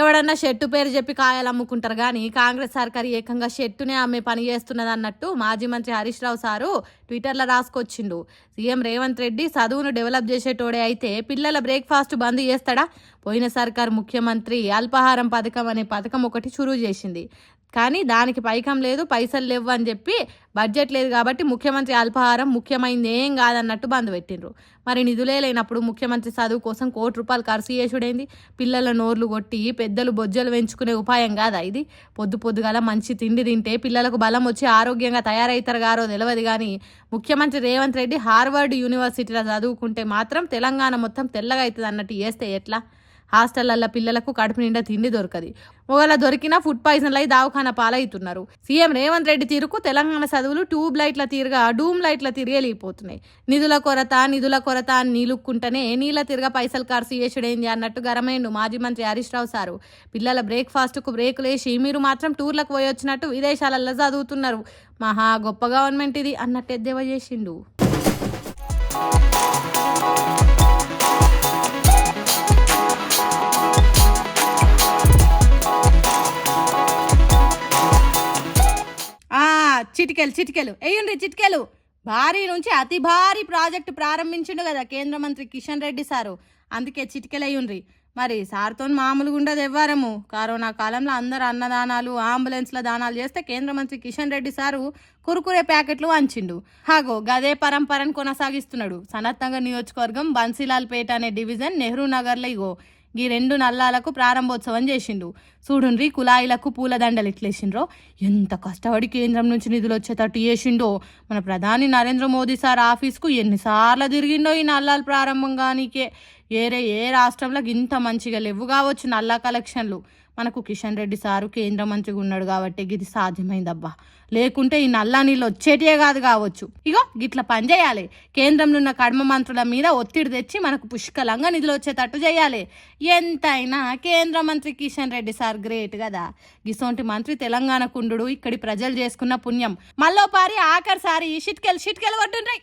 ఎవడన్నా షెట్టు పేరు చెప్పి కాయలు అమ్ముకుంటారు కానీ కాంగ్రెస్ సర్కారు ఏకంగా షెట్టునే అమ్మే పని చేస్తున్నది అన్నట్టు మాజీ మంత్రి హరీష్ రావు సారు ట్విట్టర్లో రాసుకొచ్చిండు. సీఎం రేవంత్ రెడ్డి చదువును డెవలప్ చేసేటోడే అయితే పిల్లల బ్రేక్ఫాస్ట్ బంద్ చేస్తాడా? పోయిన సర్కారు ముఖ్యమంత్రి అల్పాహారం పథకం అనే పథకం ఒకటి చురువు చేసింది, కానీ దానికి పైకం లేదు, పైసలు లేవు అని చెప్పి బడ్జెట్ లేదు కాబట్టి ముఖ్యమంత్రి అల్పాహారం ముఖ్యమైనది ఏం కాదన్నట్టు బంద్ పెట్టిండ్రు. మరి నిధులే లేనప్పుడు ముఖ్యమంత్రి చదువు కోసం ₹1 ఖర్చు చేసుడేంది? పిల్లల నోర్లు కొట్టి పెద్దలు బొజ్జలు పెంచుకునే ఉపాయం కాదా ఇది? పొద్దుగాల మంచి తిండి తింటే పిల్లలకు బలం వచ్చి ఆరోగ్యంగా తయారవుతారు గారో తెలియదు కానీ ముఖ్యమంత్రి రేవంత్ రెడ్డి హార్వర్డ్ యూనివర్సిటీలో చదువుకుంటే మాత్రం తెలంగాణ మొత్తం తెల్లగా అవుతుంది అన్నట్టు చేస్తే ఎట్లా? హాస్టళ్లలో పిల్లలకు కడుపు నిండా తిండి దొరకది, ఒకవేళ దొరికినా ఫుడ్ పాయిజన్లు అయి దవాఖాన పాలవుతున్నారు. సీఎం రేవంత్ రెడ్డి తీరుకు తెలంగాణ చదువులు ట్యూబ్ లైట్ల తీరుగా డూమ్ లైట్ల తిరిగి వెళ్ళిపోతున్నాయి. నిధుల కొరత అని నీలుక్కుంటేనే నీళ్ళ తిరగ పైసలు ఖర్చు చేసుడేంది అన్నట్టు గరమైండు మాజీ మంత్రి హరీష్ రావు సారు. పిల్లల బ్రేక్ఫాస్ట్కు బ్రేకులేసి మీరు మాత్రం టూర్లకు పోయి వచ్చినట్టు విదేశాలలో చదువుతున్నారు, మహా గొప్ప గవర్నమెంట్ ఇది అన్నట్టు ఎద్దేవా చేసిండు. చిటికెలు వేయండి చిటికెలు. భారీ నుంచి అతి భారీ ప్రాజెక్టు ప్రారంభించిండు కదా కేంద్ర మంత్రి కిషన్ రెడ్డి సారు, అందుకే చిటికెలు వేయండి. మరి సార్తో మామూలుగా ఉండదు ఎవ్వరము. కరోనా కాలంలో అందరు అన్నదానాలు అంబులెన్స్ల దానాలు చేస్తే కేంద్ర మంత్రి కిషన్ రెడ్డి సారు కురుకురే ప్యాకెట్లు వంచిండు. హాగో గదే పరంపరను కొనసాగిస్తున్నాడు. సనత్ నగర్ నియోజకవర్గం బన్సీలాల్ పేట అనే డివిజన్ నెహ్రూ నగర్లో ఇగో ఈ 2 నల్లాలకు ప్రారంభోత్సవం చేసిండు. చూడుండ్రి కులాయిలకు పూలదండలు ఇట్లేసిండ్రో, ఎంత కష్టపడి కేంద్రం నుంచి నిధులు వచ్చేటట్టు చేసిండో. మన ప్రధాని నరేంద్ర మోదీ సార్ ఆఫీస్కు ఎన్నిసార్లు తిరిగిండో ఈ నల్లాలు ప్రారంభం కానీకే. ఏ రాష్ట్రంలో ఇంత మంచిగా లేవు కావచ్చు నల్లా కలెక్షన్లు. మనకు కిషన్ రెడ్డి సారు కేంద్ర మంత్రిగా ఉన్నాడు కాబట్టి ఇది సాధ్యమైందబ్బా, లేకుంటే ఈ నల్లా నీళ్ళు వచ్చేటియే కాదు కావచ్చు. ఇగో గిట్ల పని చేయాలి. కేంద్రంలో ఉన్న కడమ మంత్రుల మీద ఒత్తిడి తెచ్చి మనకు పుష్కలంగా నిధులు వచ్చేటట్టు చేయాలి. ఎంతైనా కేంద్ర మంత్రి కిషన్ రెడ్డి సార్ గ్రేట్ కదా. గిసోంటి మంత్రి తెలంగాణ కుండు ఇక్కడి ప్రజలు చేసుకున్న పుణ్యం. మళ్ళీ పారి ఆఖరిసారి షిట్కెలు కొట్టుండ్రి.